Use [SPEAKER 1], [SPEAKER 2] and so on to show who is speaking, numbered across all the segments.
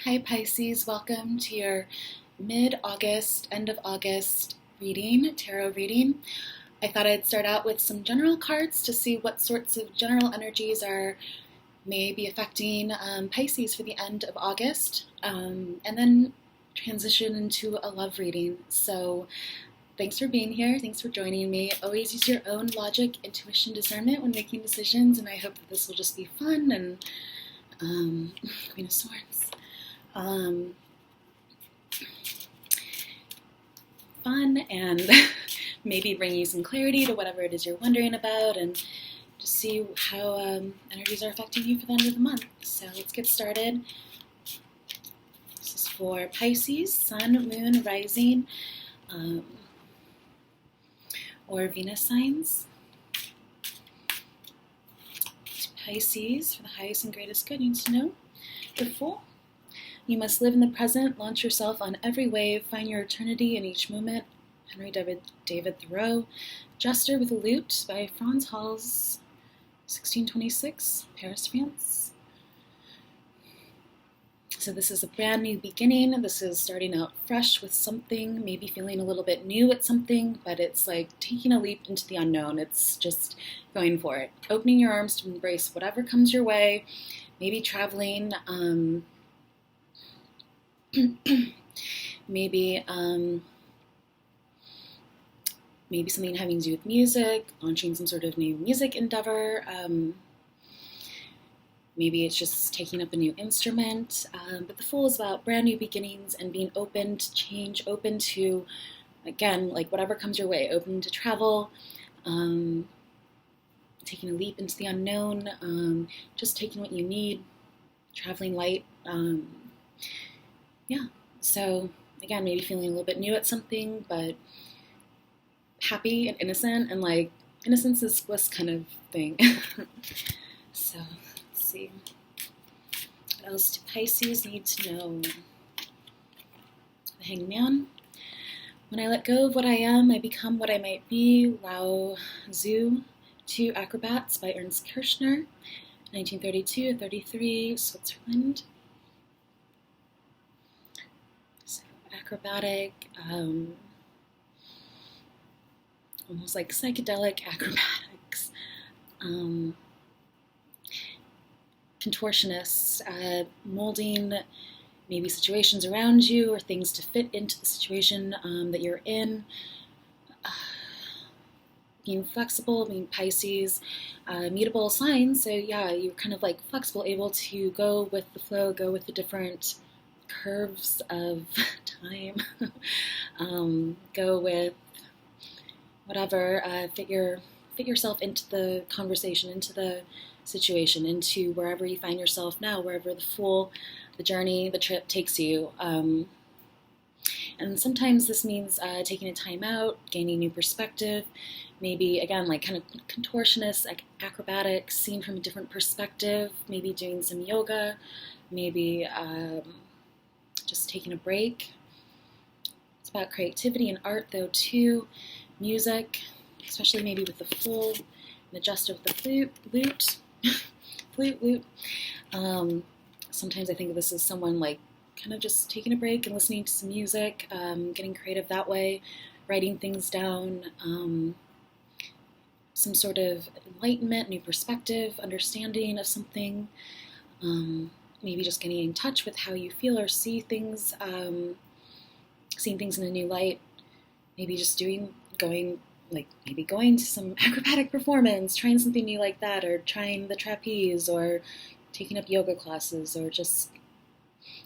[SPEAKER 1] Hi Pisces, welcome to your mid-August, end of August reading, tarot reading. I thought I'd start out with some general cards to see what sorts of general energies are maybe affecting Pisces for the end of August, and then transition into a love reading. So thanks for being here. Thanks for joining me. Always use your own logic, intuition, discernment when making decisions, and I hope that this will just be fun and Queen of Swords. Fun and maybe bring you some clarity to whatever it is you're wondering about, and just see how energies are affecting you for the end of the month. So let's get started. This is for Pisces, Sun, Moon, Rising, or Venus signs. Pisces, for the highest and greatest good, needs to know the Fool. You must live in the present, launch yourself on every wave, find your eternity in each moment. Henry David Thoreau. Jester with a Lute by Franz Hals, 1626, Paris, France. So this is a brand new beginning. This is starting out fresh with something, maybe feeling a little bit new at something, but it's like taking a leap into the unknown. It's just going for it. Opening your arms to embrace whatever comes your way, maybe traveling, maybe something having to do with music, launching some sort of new music endeavor. Maybe it's just taking up a new instrument. But the Fool is about brand new beginnings and being open to change, open to, again, like whatever comes your way, open to travel, taking a leap into the unknown, just taking what you need, traveling light. Yeah, so again, maybe feeling a little bit new at something, but happy and innocent, and like innocence is bliss kind of thing. So let's see. What else do Pisces need to know? The Hangman. When I let go of what I am, I become what I might be. Lao Tzu, Two Acrobats by Ernst Kirchner, 1932-33, Switzerland. Acrobatic, almost like psychedelic acrobatics, contortionists, molding maybe situations around you or things to fit into the situation that you're in, being flexible, being Pisces, mutable signs, so yeah, you're kind of like flexible, able to go with the flow, go with the different curves of time, go with whatever, fit yourself into the conversation, into the situation, into wherever you find yourself now, wherever the Fool, the journey, the trip takes you. And sometimes this means taking a time out, gaining new perspective, maybe, again, like kind of contortionist, like acrobatics, seen from a different perspective, maybe doing some yoga, maybe just taking a break. It's about creativity and art, though, too. Music, especially maybe with the Fool, and the Jester with the flute. Sometimes I think of this as someone like kind of just taking a break and listening to some music, getting creative that way, writing things down, some sort of enlightenment, new perspective, understanding of something. Maybe just getting in touch with how you feel or see things, seeing things in a new light. Maybe just going to some acrobatic performance, trying something new like that, or trying the trapeze, or taking up yoga classes, or just,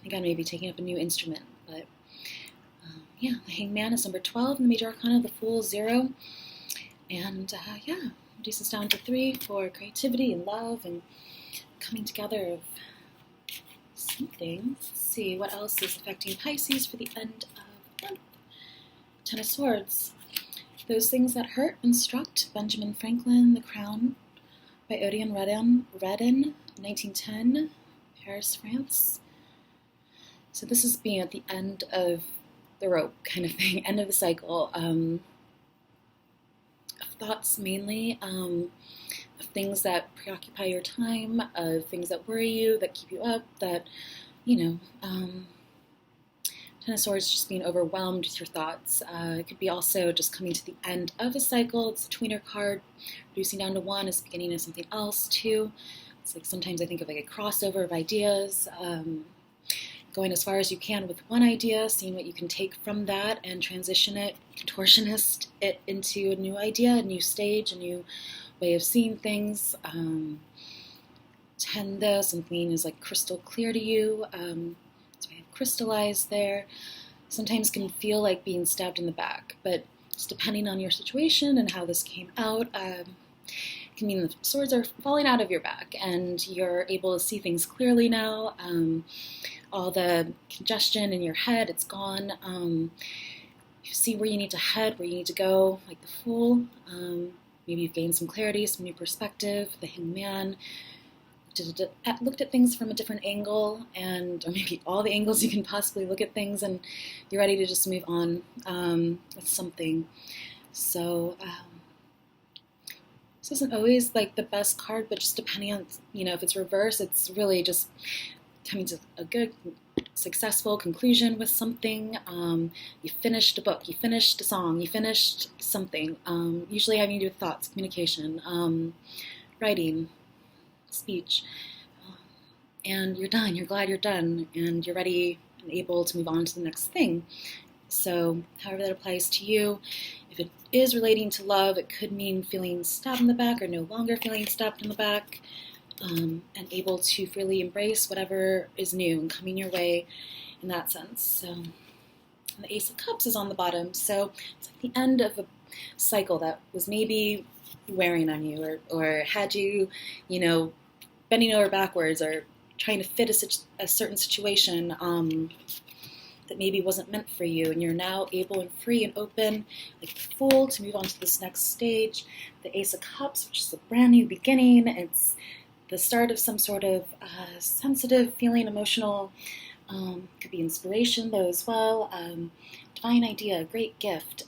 [SPEAKER 1] again, maybe taking up a new instrument. But yeah, the Hangman is number 12 in the major arcana, the Fool 0. And yeah, reduces down to 3 for creativity and love and coming together of something. Let's see what else is affecting Pisces for the end of the month. Ten of Swords. Those Things That Hurt, Instruct, Benjamin Franklin, The Crown, by Odion Redden, 1910, Paris, France. So this is being at the end of the rope kind of thing, end of the cycle. Thoughts mainly, of things that preoccupy your time, of things that worry you, that keep you up, that Ten of Swords, just being overwhelmed with your thoughts. It could be also just coming to the end of a cycle. It's a tweener card. Reducing down to one is the beginning of something else, too. It's like sometimes I think of like a crossover of ideas. Going as far as you can with one idea, seeing what you can take from that and transition it, contortionist it into a new idea, a new stage, a new way of seeing things. 10, though, something is like crystal clear to you. So I have crystallized there. Sometimes can feel like being stabbed in the back, but just depending on your situation and how this came out, it can mean the swords are falling out of your back and you're able to see things clearly now. All the congestion in your head, it's gone. You see where you need to head, where you need to go, like the Fool. Maybe you've gained some clarity, some new perspective. The Hangman. Looked at things from a different angle, or maybe all the angles you can possibly look at things, and you're ready to just move on with something. So this isn't always like the best card, but just depending on, if it's reverse, it's really just coming to a good, successful conclusion with something. You finished a book, you finished a song, you finished something. Usually having to do with thoughts, communication, writing, speech, and you're done. You're glad you're done, and you're ready and able to move on to the next thing. So however that applies to you, if it is relating to love, it could mean feeling stabbed in the back or no longer feeling stabbed in the back, and able to freely embrace whatever is new and coming your way in that sense. So the Ace of Cups is on the bottom, so it's like the end of a cycle that was maybe wearing on you, or had you, bending over backwards or trying to fit a certain situation that maybe wasn't meant for you, and you're now able and free and open, like the Fool, to move on to this next stage. The Ace of Cups, which is a brand new beginning. It's the start of some sort of sensitive feeling, emotional, could be inspiration though as well, divine idea, great gift,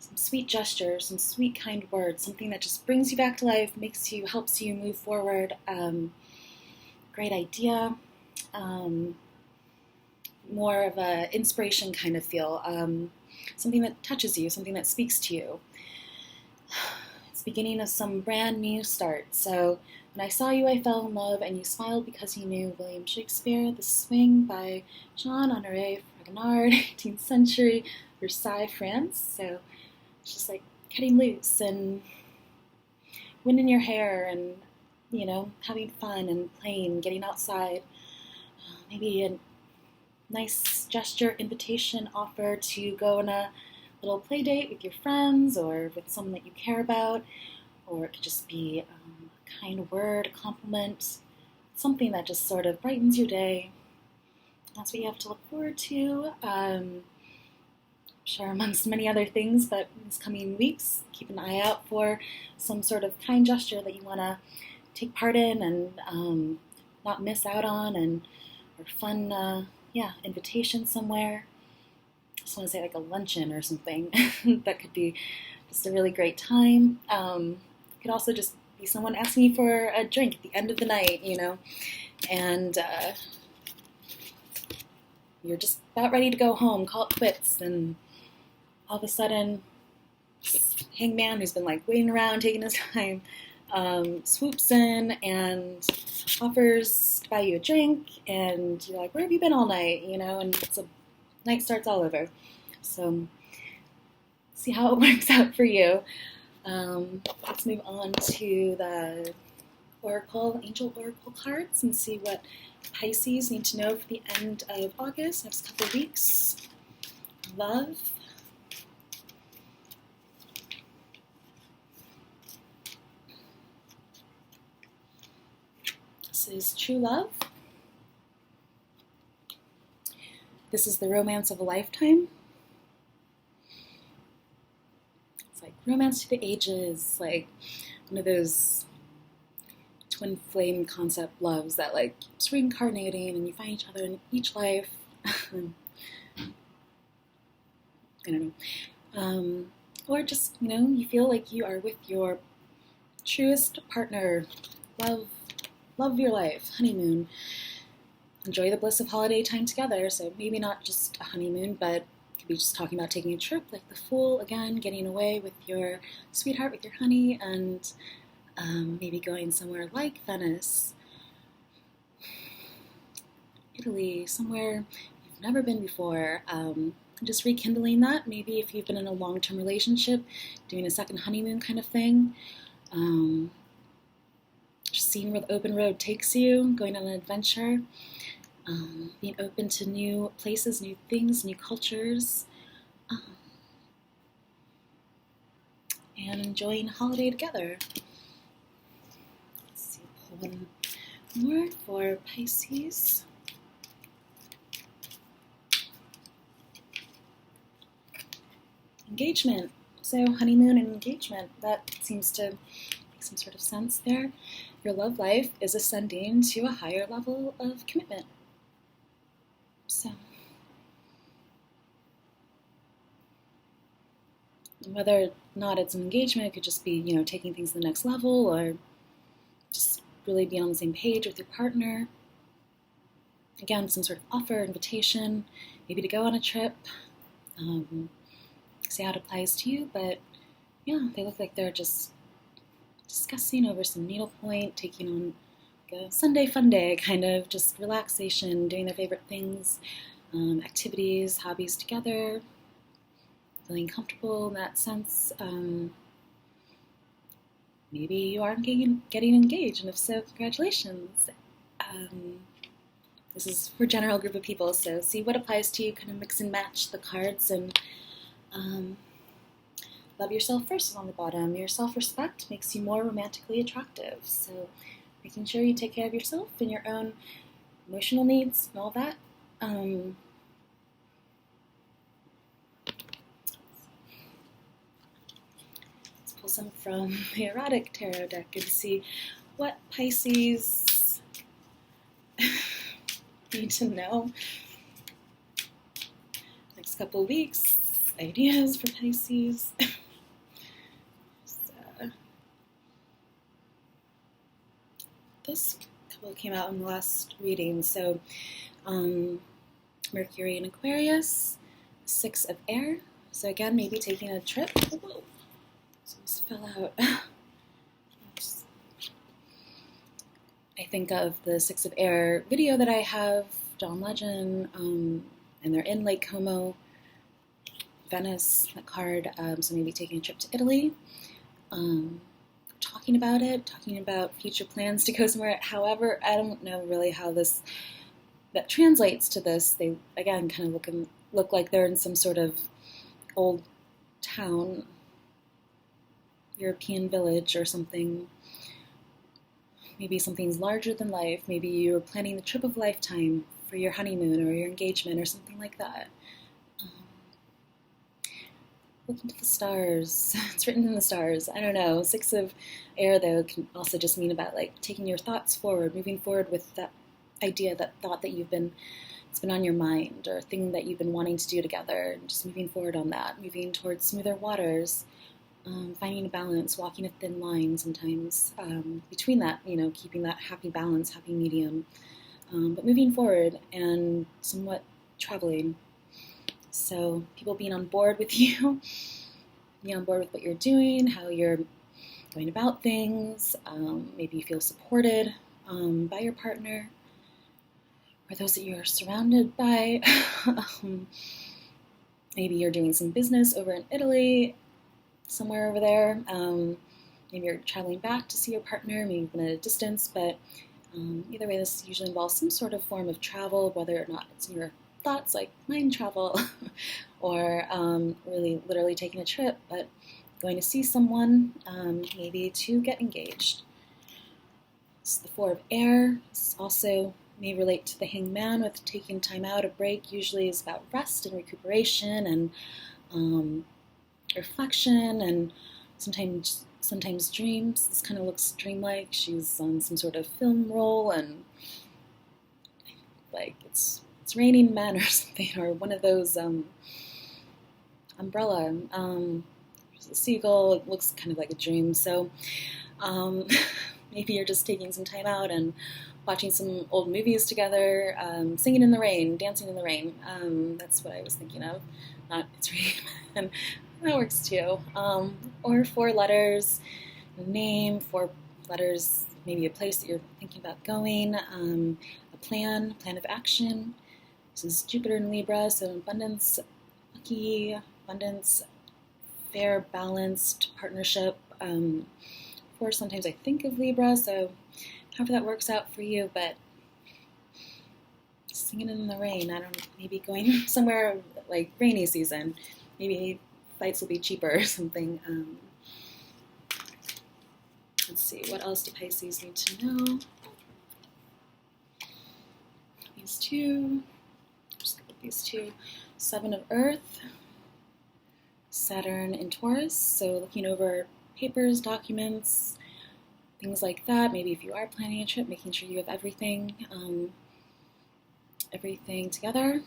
[SPEAKER 1] some sweet gestures, some sweet kind words, something that just brings you back to life, helps you move forward. Great idea, more of a inspiration kind of feel, something that touches you, something that speaks to you. It's the beginning of some brand new start. So when I saw you, I fell in love, and you smiled because you knew William Shakespeare. The Swing by Jean-Honoré Fragonard, 18th century, Versailles, France. So it's just like cutting loose and wind in your hair and, having fun and playing, getting outside. Maybe a nice gesture, invitation, offer to go on a little play date with your friends or with someone that you care about. Or it could just be a kind word, a compliment, something that just sort of brightens your day. That's what you have to look forward to. I'm sure amongst many other things, but in these coming weeks, keep an eye out for some sort of kind gesture that you want to take part in and not miss out on, or fun, invitation somewhere. I just want to say like a luncheon or something. That could be just a really great time. It could also just be someone asking you for a drink at the end of the night, and you're just about ready to go home, call it quits, and all of a sudden, Hangman, who's been like waiting around, taking his time, swoops in and offers to buy you a drink, and you're like, where have you been all night, and it's night starts all over. So see how it works out for you. Let's move on to the Angel Oracle cards, and see what Pisces need to know for the end of August, next couple of weeks. Love. This is true love. This is the romance of a lifetime. It's like romance to the ages, like one of those twin flame concept loves that like keeps reincarnating and you find each other in each life. I don't know. Or just, you feel like you are with your truest partner, love of your life, honeymoon. enjoy the bliss of holiday time together. So maybe not just a honeymoon, but it could be just talking about taking a trip like the Fool, again, getting away with your sweetheart, with your honey, and maybe going somewhere like Venice, Italy, somewhere you've never been before. Just rekindling that. Maybe if you've been in a long-term relationship, doing a second honeymoon kind of thing. Just seeing where the open road takes you, going on an adventure, being open to new places, new things, new cultures, and enjoying a holiday together. Let's see, pull one more for Pisces. Engagement. So honeymoon and engagement, that seems to make some sort of sense there. Your love life is ascending to a higher level of commitment. So, whether or not it's an engagement, it could just be, taking things to the next level, or just really being on the same page with your partner. Again, some sort of offer, invitation, maybe to go on a trip. See how it applies to you, but yeah, they look like they're just discussing over some needlepoint, taking on like a Sunday fun day, kind of just relaxation, doing their favorite things, activities, hobbies together, feeling comfortable in that sense. Maybe you are getting engaged, and if so, congratulations. This is for a general group of people, so see what applies to you, kind of mix and match the cards, and love yourself first is on the bottom. Your self-respect makes you more romantically attractive. So making sure you take care of yourself and your own emotional needs and all that. Let's pull some from the erotic tarot deck and see what Pisces need to know next couple of weeks. Ideas for Pisces. This couple came out in the last reading. So Mercury in Aquarius, 6 of Air. So again, maybe taking a trip. Whoa, this fell out. I think of the 6 of Air video that I have, John Legend, and they're in Lake Como, Venice, that card, so maybe taking a trip to Italy, talking about future plans to go somewhere. However, I don't know really how that translates to this. They, again, kind of look like they're in some sort of old town, European village or something. Maybe something's larger than life. Maybe you're planning the trip of a lifetime for your honeymoon or your engagement or something like that. Look into the stars. It's written in the stars. I don't know. 6 of Air, though, can also just mean about like taking your thoughts forward, moving forward with that idea, that thought that it's been on your mind, or thing that you've been wanting to do together, and just moving forward on that, moving towards smoother waters, finding a balance, walking a thin line sometimes between that, keeping that happy balance, happy medium, but moving forward and somewhat traveling. So people being on board with you, being on board with what you're doing, how you're going about things. Maybe you feel supported by your partner or those that you're surrounded by. Maybe you're doing some business over in Italy, somewhere over there. Maybe you're traveling back to see your partner, maybe you've been at a distance, but either way, this usually involves some sort of form of travel, whether or not it's in your thoughts, like mind travel, or really literally taking a trip, but going to see someone, maybe to get engaged. It's the 4 of Air. This also may relate to the Hanged Man, with taking time out, a break usually is about rest and recuperation and reflection, and sometimes dreams. This kind of looks dreamlike. She's on some sort of film roll, and like it's raining men or something, or one of those umbrella. There's a seagull. It looks kind of like a dream. So maybe you're just taking some time out and watching some old movies together, singing in the rain, dancing in the rain. That's what I was thinking of. Not It's Raining Men. That works too. Or 4 letters, name, 4 letters, maybe a place that you're thinking about going, a plan of action. This is Jupiter in Libra, so abundance, lucky, abundance, fair, balanced partnership. Or sometimes I think of Libra, so however that works out for you, but singing in the rain, I don't know, maybe going somewhere like rainy season, maybe flights will be cheaper or something. Let's see, what else do Pisces need to know? These two, just go with these two. 7 of Earth, Saturn in Taurus, so looking over papers, documents, things like that. Maybe if you are planning a trip, making sure you have everything together.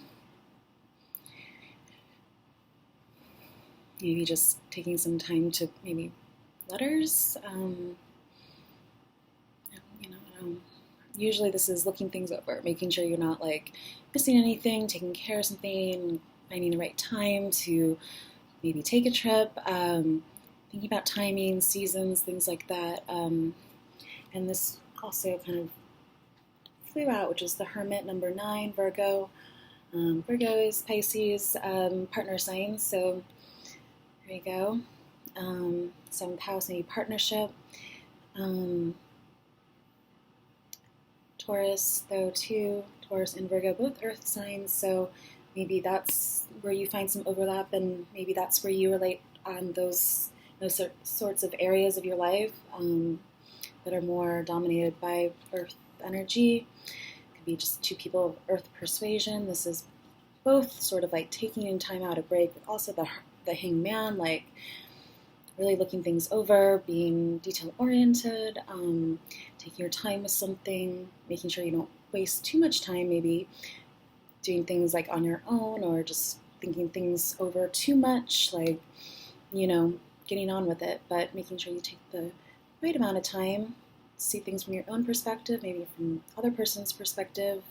[SPEAKER 1] Maybe just taking some time to maybe letters. Usually this is looking things over, making sure you're not like missing anything, taking care of something, finding the right time to maybe take a trip, thinking about timing, seasons, things like that. And this also kind of flew out, which is the Hermit, number 9, Virgo. Virgo is Pisces partner sign, so there you go. 7th house, maybe partnership. Taurus, though, too. Taurus and Virgo, both earth signs, so maybe that's where you find some overlap, and maybe that's where you relate on those sorts of areas of your life that are more dominated by earth energy. It could be just 2 people of earth persuasion. This is both sort of like taking time out, a break, but also the hangman, like really looking things over, being detail-oriented, taking your time with something, making sure you don't waste too much time, maybe doing things like on your own or just thinking things over too much, like, getting on with it, but making sure you take the right amount of time, see things from your own perspective, maybe from other person's perspective,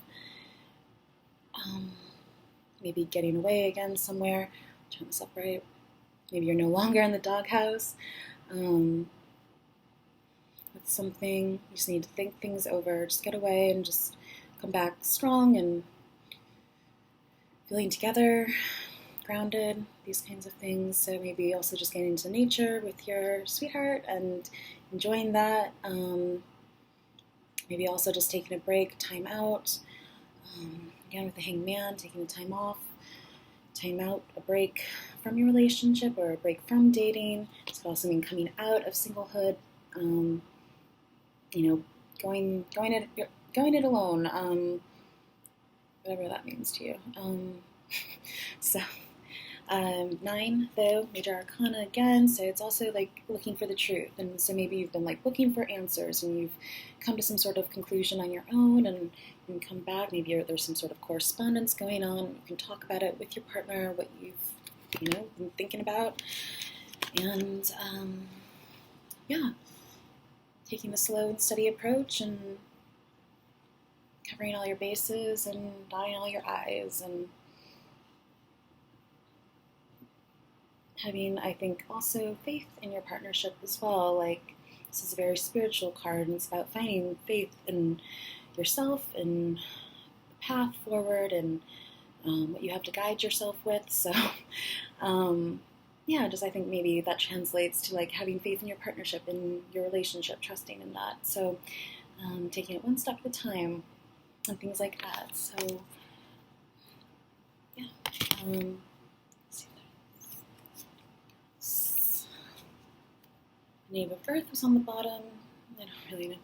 [SPEAKER 1] maybe getting away again somewhere. Turn this up right. Maybe you're no longer in the doghouse. With something, you just need to think things over, just get away and just come back strong and feeling together, grounded, these kinds of things. So maybe also just getting into nature with your sweetheart and enjoying that. Maybe also just taking a break, time out. Again, with the hangman, taking the time off, time out, a break from your relationship or a break from dating. This could also mean coming out of singlehood. Going it alone. Whatever that means to you. So 9, though, major arcana again, so it's also like looking for the truth, and so maybe you've been like looking for answers and you've come to some sort of conclusion on your own, and you can come back, maybe there's some sort of correspondence going on, you can talk about it with your partner, what you've been thinking about, and taking the slow and steady approach and covering all your bases and dotting all your I's and having, I think, also faith in your partnership as well. Like, this is a very spiritual card, and it's about finding faith in yourself and the path forward and what you have to guide yourself with. So, just I think maybe that translates to like having faith in your partnership and your relationship, trusting in that. So, taking it one step at a time and things like that. So, Name of Earth was on the bottom. I don't really know.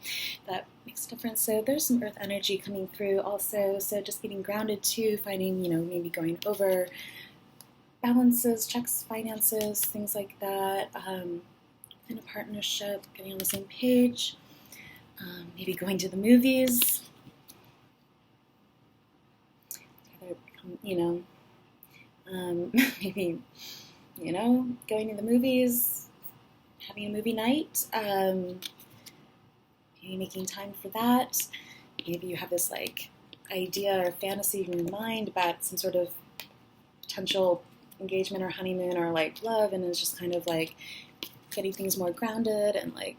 [SPEAKER 1] That makes a difference. So there's some Earth energy coming through also. So just getting grounded too, finding, maybe going over balances, checks, finances, things like that. In a partnership, getting on the same page. Maybe going to the movies. Maybe, going to the movies, having a movie night, maybe making time for that. Maybe you have this like idea or fantasy in your mind about some sort of potential engagement or honeymoon or like love, and it's just kind of like getting things more grounded and like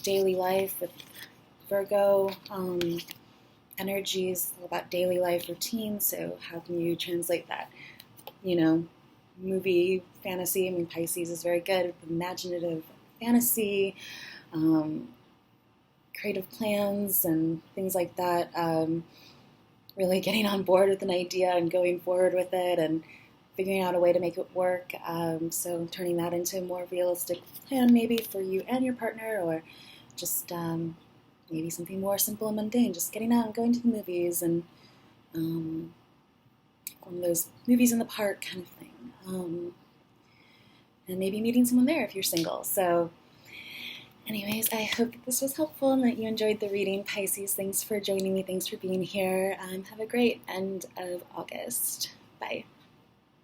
[SPEAKER 1] daily life with Virgo energies, all about daily life routine. So how can you translate that, movie fantasy? I mean, Pisces is very good with imaginative fantasy, creative plans and things like that. Really getting on board with an idea and going forward with it and figuring out a way to make it work. So turning that into a more realistic plan maybe for you and your partner, or just maybe something more simple and mundane, just getting out and going to the movies and one of those movies in the park kind of thing. And maybe meeting someone there if you're single. So anyways, I hope that this was helpful and that you enjoyed the reading, Pisces. Thanks for joining me. Thanks for being here. Have a great end of August.